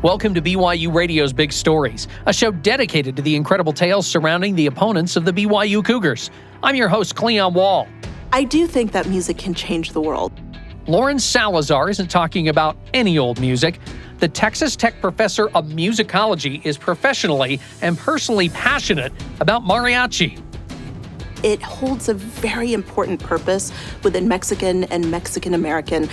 Welcome to BYU Radio's Big Stories, a show dedicated to the incredible tales surrounding the opponents of the BYU Cougars. I'm your host, Cleon Wall. I do think that music can change the world. Lauryn Salazar isn't talking about any old music. The Texas Tech Professor of Musicology is professionally and personally passionate about mariachi. It holds a very important purpose within Mexican and Mexican-American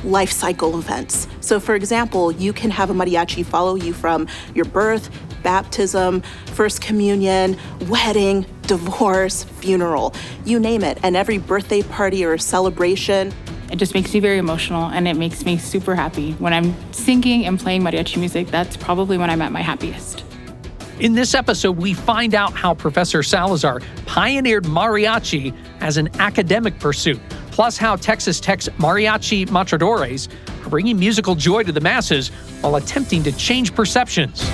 life cycle events. So for example, you can have a mariachi follow you from your birth, baptism, first communion, wedding, divorce, funeral, you name it. And every birthday party or celebration. It just makes me very emotional and it makes me super happy. When I'm singing and playing mariachi music, that's probably when I'm at my happiest. In this episode, we find out how Professor Salazar pioneered mariachi as an academic pursuit, plus how Texas Tech's Mariachi Matadores are bringing musical joy to the masses while attempting to change perceptions.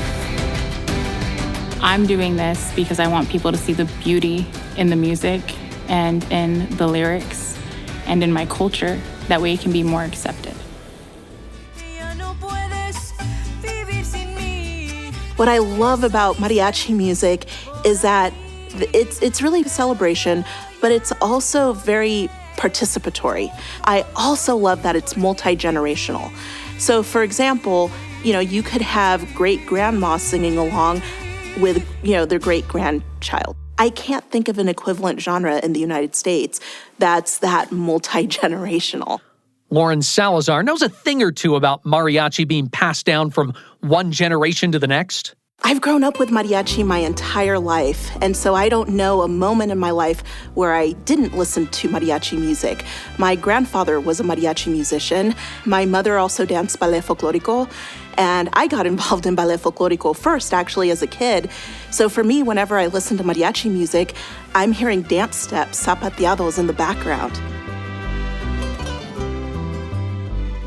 I'm doing this because I want people to see the beauty in the music and in the lyrics and in my culture. That way it can be more accepted. What I love about mariachi music is that it's really a celebration, but it's also very participatory. I also love that it's multi-generational. So for example, you could have great-grandma singing along with, their great-grandchild. I can't think of an equivalent genre in the United States that's that multi-generational. Lauryn Salazar knows a thing or two about mariachi being passed down from one generation to the next. I've grown up with mariachi my entire life, and so I don't know a moment in my life where I didn't listen to mariachi music. My grandfather was a mariachi musician. My mother also danced ballet folklorico, and I got involved in ballet folklorico first, actually, as a kid. So for me, whenever I listen to mariachi music, I'm hearing dance steps, zapateados in the background.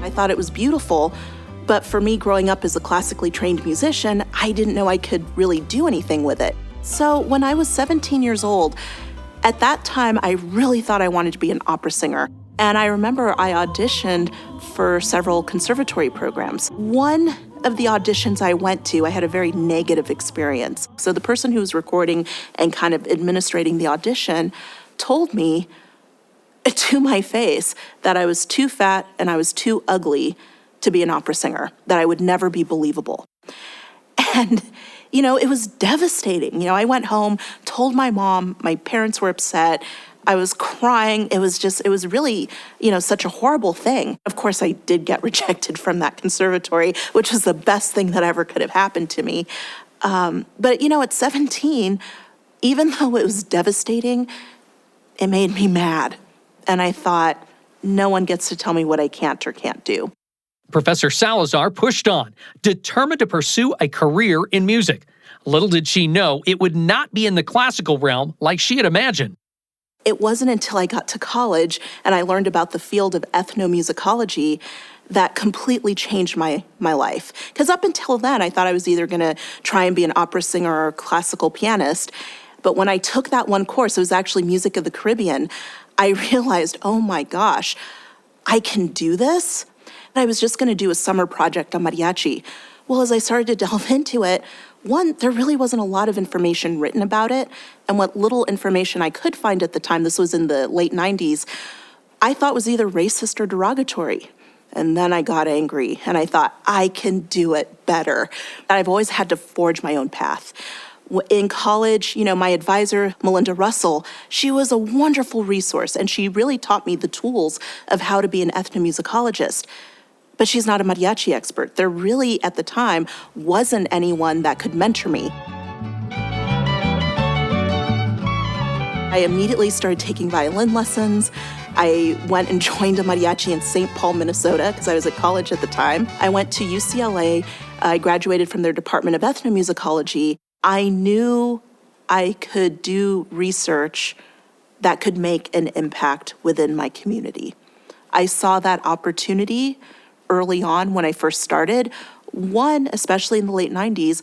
I thought it was beautiful, but for me, growing up as a classically trained musician, I didn't know I could really do anything with it. So when I was 17 years old, at that time, I really thought I wanted to be an opera singer. And I remember I auditioned for several conservatory programs. One of the auditions I went to, I had a very negative experience. So the person who was recording and kind of administrating the audition told me to my face that I was too fat and I was too ugly to be an opera singer, that I would never be believable. And, it was devastating. I went home, told my mom, my parents were upset, I was crying. It was really, such a horrible thing. Of course, I did get rejected from that conservatory, which was the best thing that ever could have happened to me. But, at 17, even though it was devastating, it made me mad. And I thought, no one gets to tell me what I can't or can't do. Professor Salazar pushed on, determined to pursue a career in music. Little did she know it would not be in the classical realm like she had imagined. It wasn't until I got to college and I learned about the field of ethnomusicology that completely changed my life. Because up until then, I thought I was either going to try and be an opera singer or a classical pianist. But when I took that one course, it was actually Music of the Caribbean, I realized, oh my gosh, I can do this? And I was just going to do a summer project on mariachi. Well, as I started to delve into it, one, there really wasn't a lot of information written about it. And what little information I could find at the time, this was in the late 90s, I thought was either racist or derogatory. And then I got angry and I thought, I can do it better. I've always had to forge my own path. In college, my advisor, Melinda Russell, she was a wonderful resource and she really taught me the tools of how to be an ethnomusicologist. But she's not a mariachi expert. There really, at the time, wasn't anyone that could mentor me. I immediately started taking violin lessons. I went and joined a mariachi in St. Paul, Minnesota, because I was at college at the time. I went to UCLA. I graduated from their Department of Ethnomusicology. I knew I could do research that could make an impact within my community. I saw that opportunity early on when I first started. One, especially in the late 90s,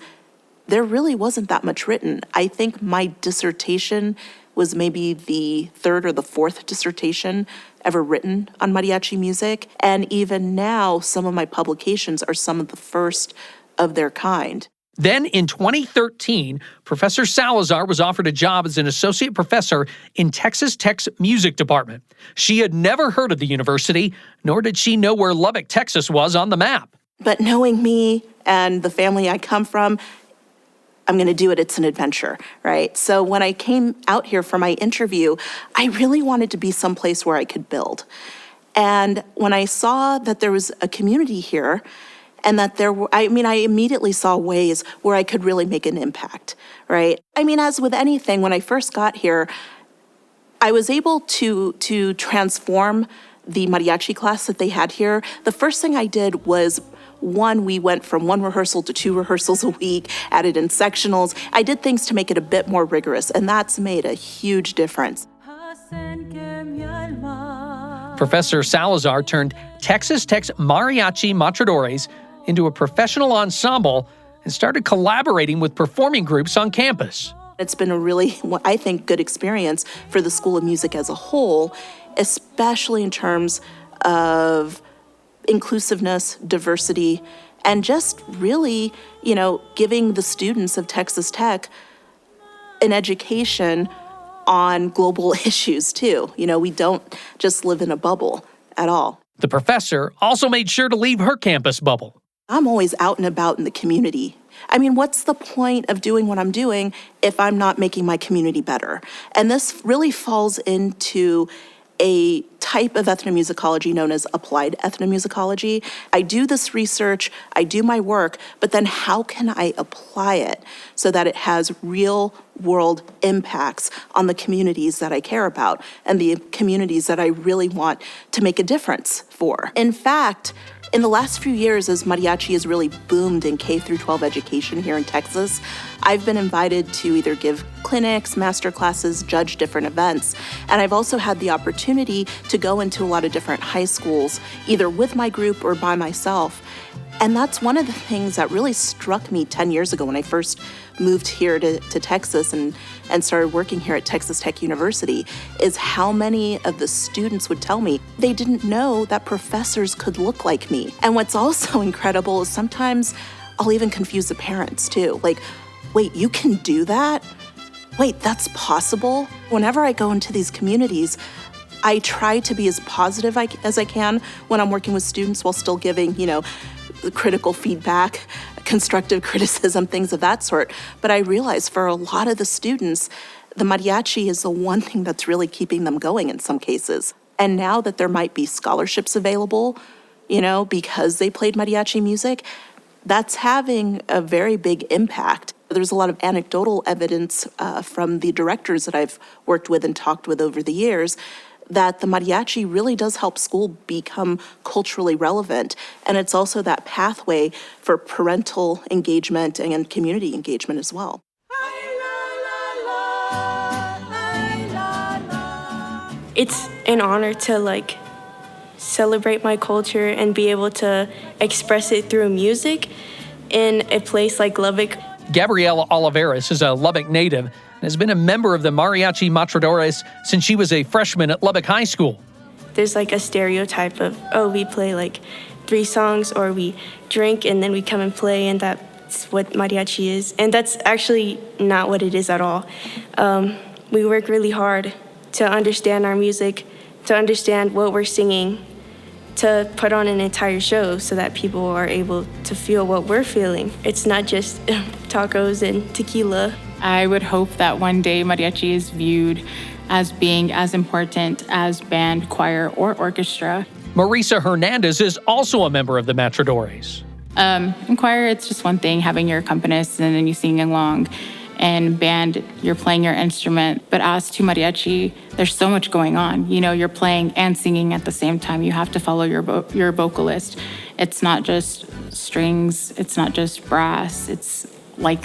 there really wasn't that much written. I think my dissertation was maybe the third or the fourth dissertation ever written on mariachi music. And even now, some of my publications are some of the first of their kind. Then in 2013, Professor Salazar was offered a job as an associate professor in Texas Tech's music department. She had never heard of the university, nor did she know where Lubbock, Texas was on the map. But knowing me and the family I come from, I'm going to do it. It's an adventure, right? So when I came out here for my interview, I really wanted to be someplace where I could build. And when I saw that there was a community here, and that there were, I immediately saw ways where I could really make an impact, right? As with anything, when I first got here, I was able to transform the mariachi class that they had here. The first thing I did was, we went from 1 rehearsal to 2 rehearsals a week, added in sectionals. I did things to make it a bit more rigorous, and that's made a huge difference. Professor Salazar turned Texas Tech's Mariachi Matadores into a professional ensemble and started collaborating with performing groups on campus. It's been a really, I think, good experience for the School of Music as a whole, especially in terms of inclusiveness, diversity, and just really, giving the students of Texas Tech an education on global issues too. We don't just live in a bubble at all. The professor also made sure to leave her campus bubble. I'm always out and about in the community. What's the point of doing what I'm doing if I'm not making my community better? And this really falls into a type of ethnomusicology known as applied ethnomusicology. I do this research, I do my work, but then how can I apply it so that it has real world impacts on the communities that I care about and the communities that I really want to make a difference for? In fact, in the last few years, as mariachi has really boomed in K through 12 education here in Texas, I've been invited to either give clinics, master classes, judge different events. And I've also had the opportunity to go into a lot of different high schools, either with my group or by myself. And that's one of the things that really struck me 10 years ago when I first moved here to Texas and started working here at Texas Tech University, is how many of the students would tell me they didn't know that professors could look like me. And what's also incredible is sometimes I'll even confuse the parents too. Like, wait, you can do that? Wait, that's possible? Whenever I go into these communities, I try to be as positive as I can when I'm working with students while still giving, critical feedback, constructive criticism, things of that sort. But I realize for a lot of the students, the mariachi is the one thing that's really keeping them going in some cases. And now that there might be scholarships available, because they played mariachi music, that's having a very big impact. There's a lot of anecdotal evidence from the directors that I've worked with and talked with over the years that the mariachi really does help school become culturally relevant. And it's also that pathway for parental engagement and community engagement as well. It's an honor to celebrate my culture and be able to express it through music in a place like Lubbock. Gabrielle Olivarez is a Lubbock native and has been a member of the Mariachi Matadores since she was a freshman at Lubbock High School. There's a stereotype of, we play 3 songs or we drink and then we come and play, and that's what mariachi is. And that's actually not what it is at all. We work really hard to understand our music, to understand what we're singing, to put on an entire show so that people are able to feel what we're feeling. It's not just tacos and tequila. I would hope that one day mariachi is viewed as being as important as band, choir, or orchestra. Marissa Hernandez is also a member of the Matadores. In choir, it's just one thing, having your accompanist and then you sing along. And band, you're playing your instrument. But as to mariachi, there's so much going on. You're playing and singing at the same time. You have to follow your vocalist. It's not just strings, it's not just brass. It's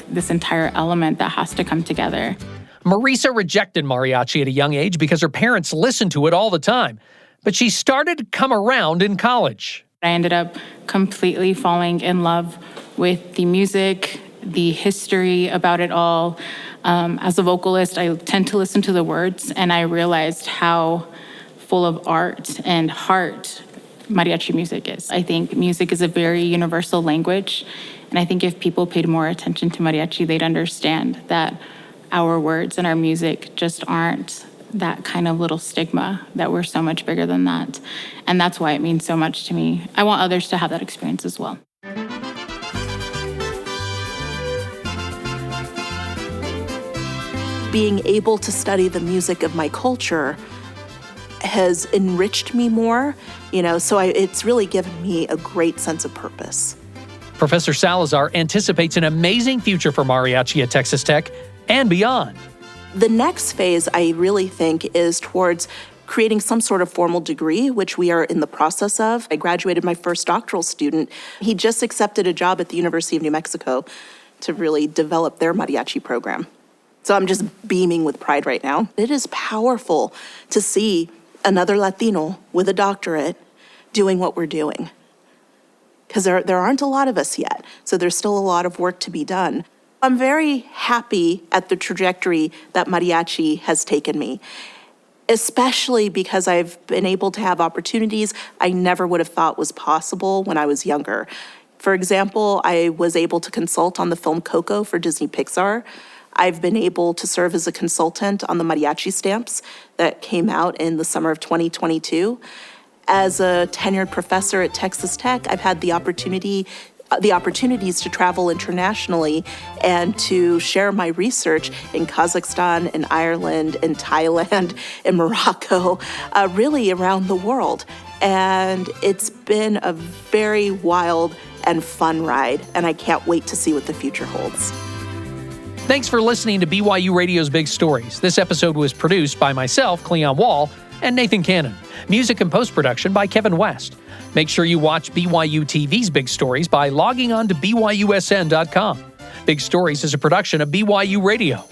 this entire element that has to come together. Marissa rejected mariachi at a young age because her parents listened to it all the time. But she started to come around in college. I ended up completely falling in love with the music, the history about it all. As a vocalist, I tend to listen to the words, and I realized how full of art and heart mariachi music is. I think music is a very universal language, And I think if people paid more attention to mariachi, they'd understand that our words and our music just aren't that kind of little stigma, that we're so much bigger than that. And that's why it means so much to me. I want others to have that experience as well. Being able to study the music of my culture has enriched me more, so it's really given me a great sense of purpose. Professor Salazar anticipates an amazing future for mariachi at Texas Tech and beyond. The next phase, I really think, is towards creating some sort of formal degree, which we are in the process of. I graduated my first doctoral student. He just accepted a job at the University of New Mexico to really develop their mariachi program. So I'm just beaming with pride right now. It is powerful to see another Latino with a doctorate doing what we're doing. Because there aren't a lot of us yet, so there's still a lot of work to be done. I'm very happy at the trajectory that mariachi has taken me, especially because I've been able to have opportunities I never would have thought was possible when I was younger. For example, I was able to consult on the film Coco for Disney Pixar. I've been able to serve as a consultant on the mariachi stamps that came out in the summer of 2022. As a tenured professor at Texas Tech, I've had the opportunities to travel internationally and to share my research in Kazakhstan, in Ireland, in Thailand, in Morocco, really around the world. And it's been a very wild and fun ride, and I can't wait to see what the future holds. Thanks for listening to BYU Radio's Big Stories. This episode was produced by myself, Cleon Wall, and Nathan Cannon. Music and post-production by Kevin West. Make sure you watch BYUtv's Big Stories by logging on to BYUSN.com. Big Stories is a production of BYU Radio.